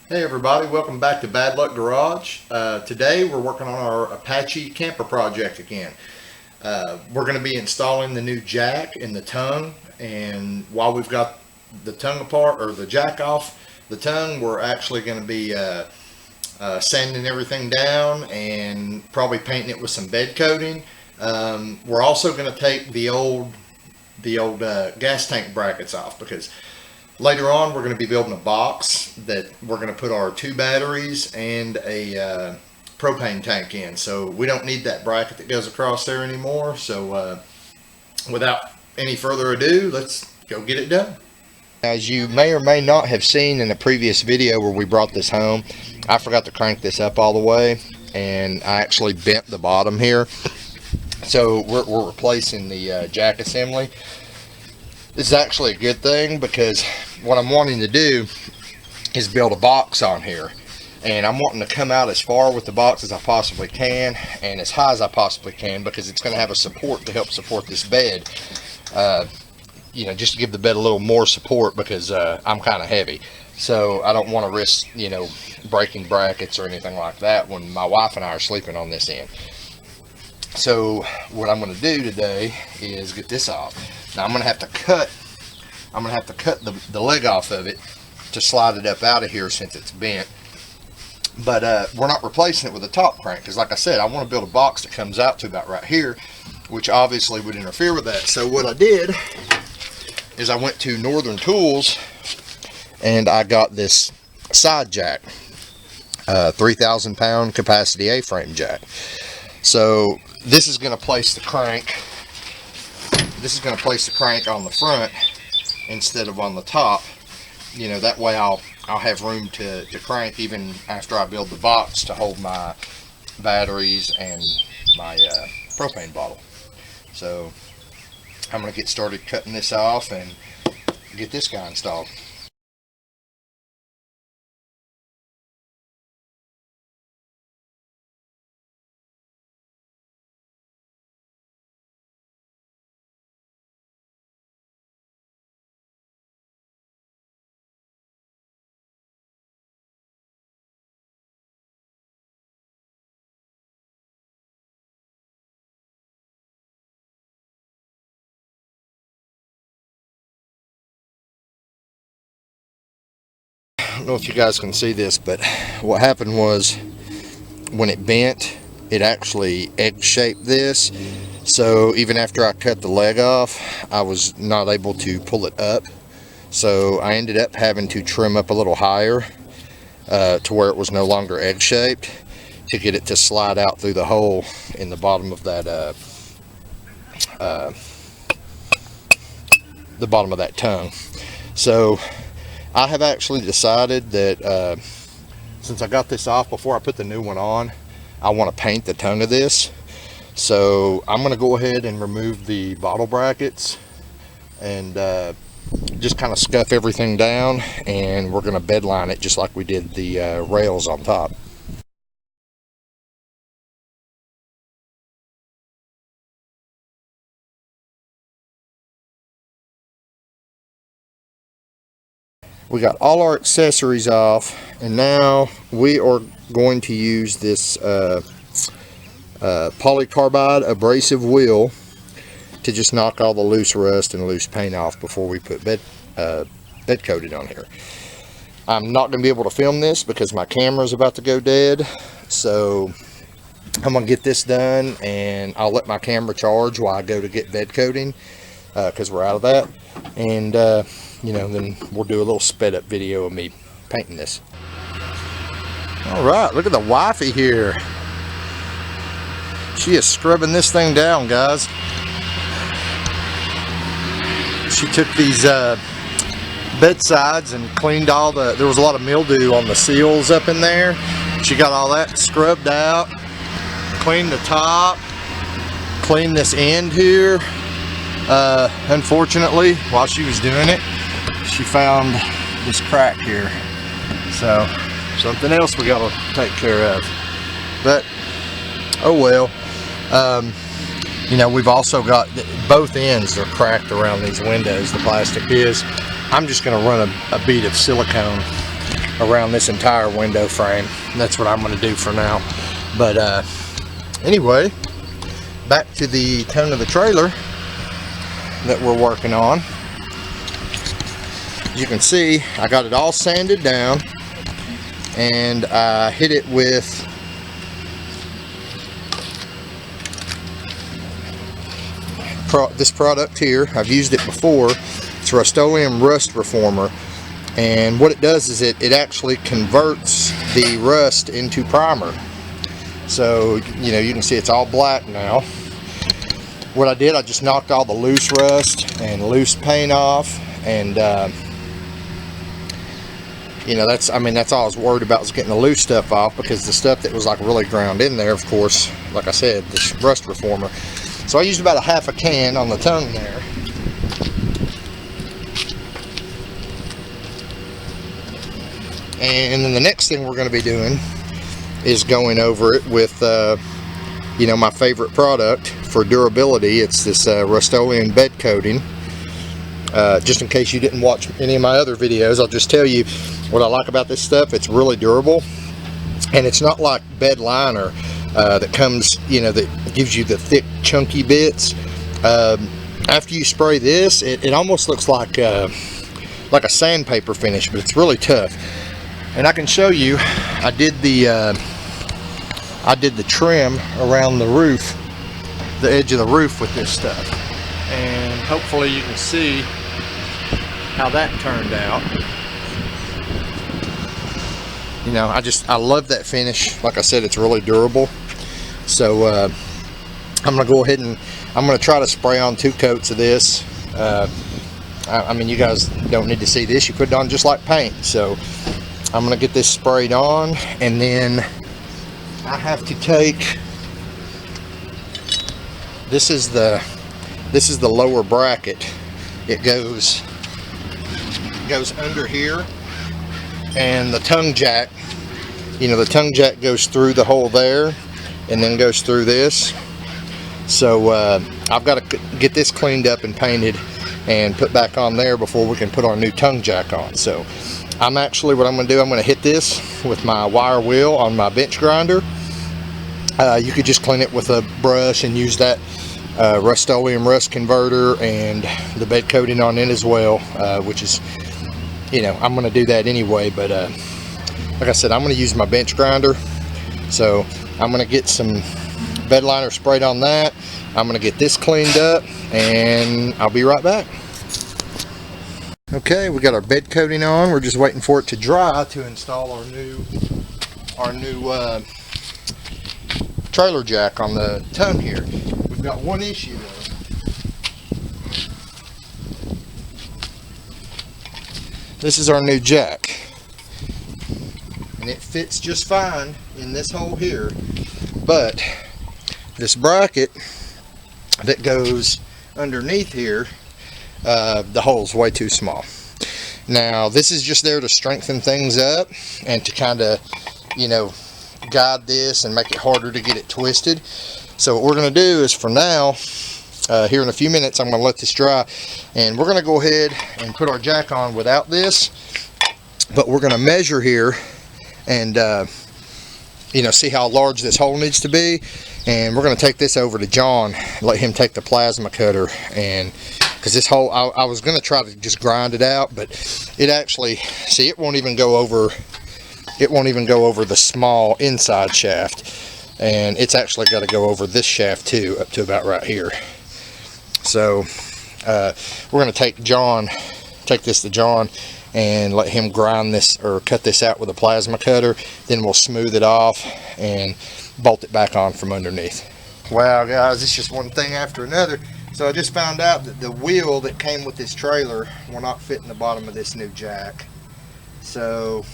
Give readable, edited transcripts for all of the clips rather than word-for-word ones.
Hey everybody, welcome back to Bad Luck Garage. Today we're working on our Apache camper project again. We're going to be installing the new jack and the tongue, and while we've got the tongue apart, or the jack off the tongue, we're actually going to be sanding everything down and probably painting it with some bed coating. We're also going to take the old gas tank brackets off, because later on we're going to be building a box that we're going to put our 2 batteries and a propane tank in. So we don't need that bracket that goes across there anymore. So without any further ado, let's go get it done. As you may or may not have seen in a previous video where we brought this home, I forgot to crank this up all the way, and I actually bent the bottom here. So we're replacing the jack assembly. This is actually a good thing, because what I'm wanting to do is build a box on here, and I'm wanting to come out as far with the box as I possibly can and as high as I possibly can, because it's going to have a support to help support this bed, you know, just to give the bed a little more support, because I'm kind of heavy, so I don't want to risk, you know, breaking brackets or anything like that when my wife and I are sleeping on this end. So what I'm going to do today is get this off. Now I'm going to have to cut the leg off of it to slide it up out of here, since it's bent. But we're not replacing it with a top crank, because like I said, I want to build a box that comes out to about right here, which obviously would interfere with that. So what I did is I went to Northern Tools and I got this side jack, 3,000 pound capacity A-frame jack. So this is going to place the crank. This is going to place the crank on the front instead of on the top. You know, that way I'll have room to crank even after I build the box to hold my batteries and my propane bottle. So I'm going to get started cutting this off and get this guy installed. I don't know if you guys can see this, but what happened was, when it bent, it actually egg-shaped this. So even after I cut the leg off, I was not able to pull it up. So I ended up having to trim up a little higher to where it was no longer egg-shaped, to get it to slide out through the hole in the bottom of that tongue. So I have actually decided that since I got this off before I put the new one on, I want to paint the tongue of this. So I'm going to go ahead and remove the bottle brackets and just kind of scuff everything down, and we're going to bed line it just like we did the rails on top. We got all our accessories off, and now we are going to use this polycarbide abrasive wheel to just knock all the loose rust and loose paint off before we put bed coated on here. I'm not going to be able to film this because my camera is about to go dead, so I'm going to get this done and I'll let my camera charge while I go to get bed coating, because we're out of that, and you know, then we'll do a little sped up video of me painting this. All right, look at the wifey here. She is scrubbing this thing down, guys. She took these bedsides and cleaned all there was a lot of mildew on the seals up in there. She got all that scrubbed out, cleaned the top, cleaned this end here. Unfortunately, while she was doing it, she found this crack here, so something else we gotta take care of. But oh well. You know, we've also got both ends are cracked around these windows, the plastic is. I'm just going to run a bead of silicone around this entire window frame. That's what I'm going to do for now. But anyway, back to the tone of the trailer that we're working on. As you can see, I got it all sanded down, and I hit it with this product here. I've used it before. It's Rust-Oleum Rust Reformer, and what it does is it actually converts the rust into primer. So, you know, you can see it's all black now. What I did, I just knocked all the loose rust and loose paint off, and you know, that's all I was worried about, was getting the loose stuff off, because the stuff that was like really ground in there, of course, like I said, this rust reformer. So I used about a half a can on the tongue there. And then the next thing we're going to be doing is going over it with you know, my favorite product for durability. It's this Rust-Oleum bed coating. Just in case you didn't watch any of my other videos, I'll just tell you what I like about this stuff. It's really durable, and it's not like bed liner that comes, you know, that gives you the thick chunky bits. After you spray this, it almost looks like a sandpaper finish, but it's really tough. And I can show you, I did the trim around the roof, the edge of the roof with this stuff, and hopefully you can see how that turned out. You know, I love that finish. Like I said, it's really durable. So I'm gonna go ahead and I'm gonna try to spray on 2 coats of this. I mean, you guys don't need to see this, you put it on just like paint. So I'm gonna get this sprayed on, and then I have to take, this is the lower bracket. It goes under here, and the tongue jack, you know, the tongue jack goes through the hole there and then goes through this. So I've got to get this cleaned up and painted and put back on there before we can put our new tongue jack on. So what I'm going to do, I'm going to hit this with my wire wheel on my bench grinder. You could just clean it with a brush and use that Rust-Oleum rust converter and the bed coating on it as well, which is, you know, I'm going to do that anyway. But like I said, I'm going to use my bench grinder. So I'm going to get some bed liner sprayed on that. I'm going to get this cleaned up, and I'll be right back. Okay, we got our bed coating on. We're just waiting for it to dry to install our new trailer jack on the tongue here. We've got one issue though. This is our new jack, and it fits just fine in this hole here, but this bracket that goes underneath here, the hole's way too small. Now this is just there to strengthen things up and to kind of, you know, guide this and make it harder to get it twisted. So what we're going to do is, for now, here in a few minutes, I'm going to let this dry, and we're going to go ahead and put our jack on without this. But we're going to measure here and you know, see how large this hole needs to be, and we're going to take this over to John, let him take the plasma cutter, and because this hole, I was going to try to just grind it out, but it actually, see, it won't even go over the small inside shaft, and it's actually got to go over this shaft too, up to about right here. So we're going to take this to John and let him grind this or cut this out with a plasma cutter. Then we'll smooth it off and bolt it back on from underneath. Wow guys, it's just one thing after another. So I just found out that the wheel that came with this trailer will not fit in the bottom of this new jack. So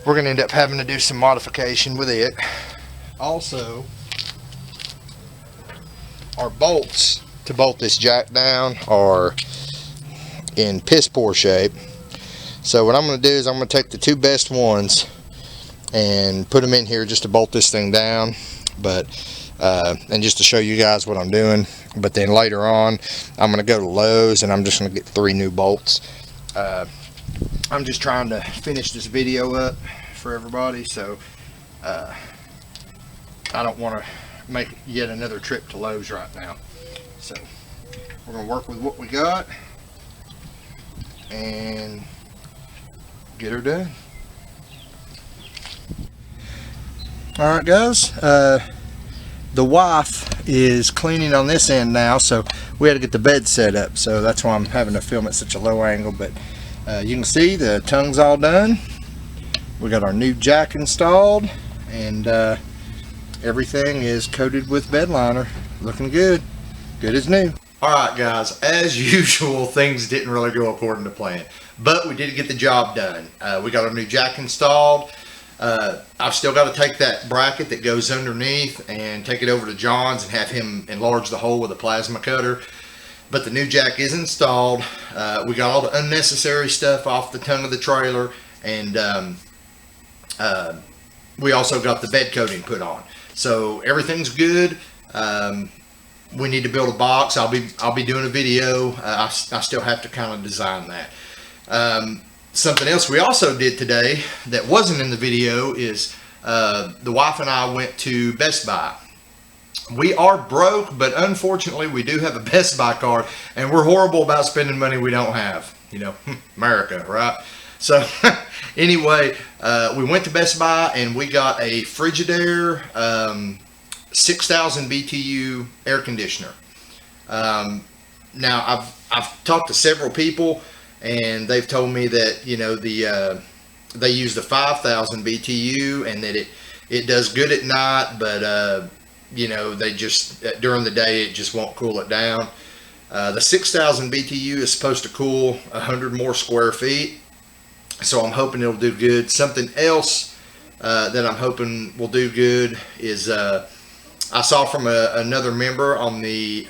we're going to end up having to do some modification with it. Also, our bolts to bolt this jack down are in piss poor shape. So what I'm going to do is I'm going to take the 2 best ones and put them in here just to bolt this thing down, but and just to show you guys what I'm doing. But then later on I'm going to go to Lowe's and I'm just going to get 3 new bolts. I'm just trying to finish this video up for everybody, so I don't want to make yet another trip to Lowe's right now. So we're going to work with what we got and get her done. Alright guys, the wife is cleaning on this end now, so we had to get the bed set up, so that's why I'm having to film at such a low angle. But you can see the tongue's all done. We got our new jack installed, and everything is coated with bed liner. Looking good as new. Alright guys, as usual, things didn't really go according to plan, but we did get the job done. We got our new jack installed. I've still got to take that bracket that goes underneath and take it over to John's and have him enlarge the hole with a plasma cutter. But the new jack is installed. We got all the unnecessary stuff off the tongue of the trailer, and we also got the bed coating put on. So everything's good. We need to build a box. I'll be doing a video. I still have to kind of design that. Something else we also did today that wasn't in the video is the wife and I went to Best Buy. We are broke, but unfortunately we do have a Best Buy card, and we're horrible about spending money we don't have. You know, America, right? So anyway, we went to Best Buy and we got a Frigidaire 6,000 BTU air conditioner. Now I've talked to several people, and they've told me that, you know, they use the 5,000 BTU and that it does good at night, but you know, they just during the day it just won't cool it down. The 6,000 BTU is supposed to cool 100 more square feet, so I'm hoping it'll do good. Something else that I'm hoping will do good is I saw from another member on the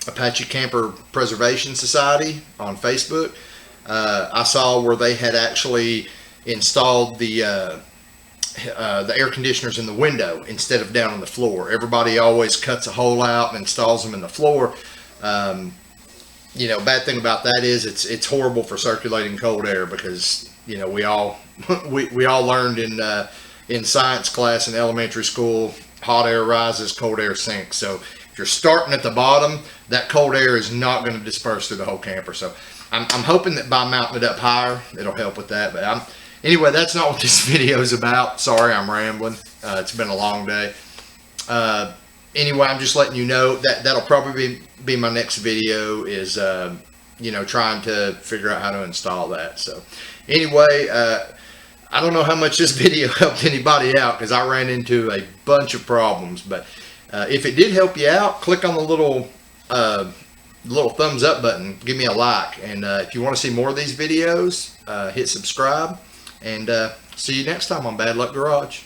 Apache Camper Preservation Society on Facebook. I saw where they had actually installed the air conditioners in the window instead of down on the floor. Everybody always cuts a hole out and installs them in the floor. You know, bad thing about that is it's horrible for circulating cold air, because, you know, we all we all learned in science class in elementary school, hot air rises, cold air sinks. So if you're starting at the bottom, that cold air is not going to disperse through the whole camper. So I'm hoping that by mounting it up higher, it'll help with that. But anyway, that's not what this video is about. Sorry, I'm rambling. It's been a long day. Anyway, I'm just letting you know that that'll probably be my next video, is you know, trying to figure out how to install that. So anyway, I don't know how much this video helped anybody out, because I ran into a bunch of problems. But if it did help you out, click on the little thumbs up button, give me a like, and if you want to see more of these videos, hit subscribe, and see you next time on Bad Luck Garage.